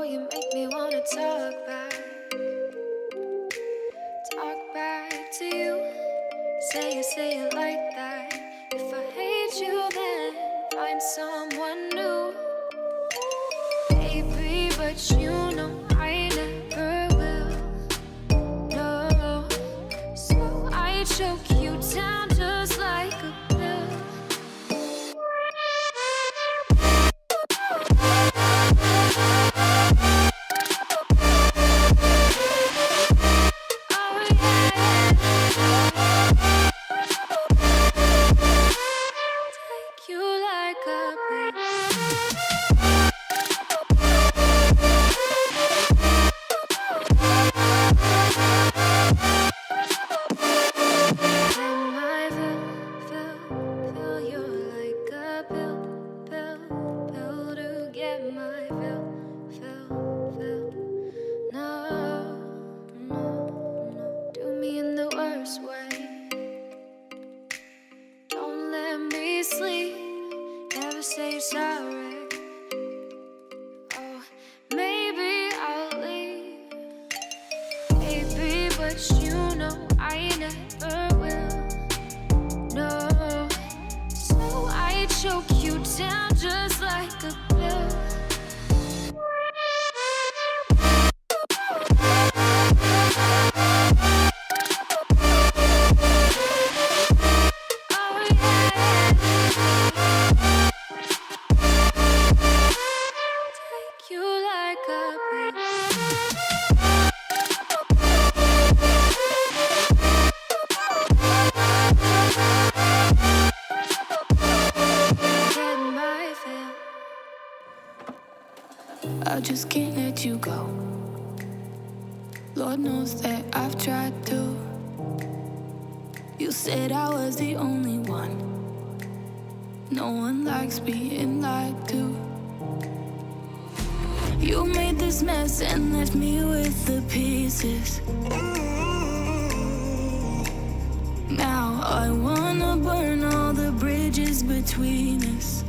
Oh, you make me wanna talk back to you. Say it like that. If I hate you, then find someone new. Baby, but you know I never will. No, so I choke you down just like a pill. I just can't let you go. Lord knows that I've tried to. You said I was the only one. No one likes being lied to. You made this mess and left me with the pieces. Now I wanna burn all the bridges between us.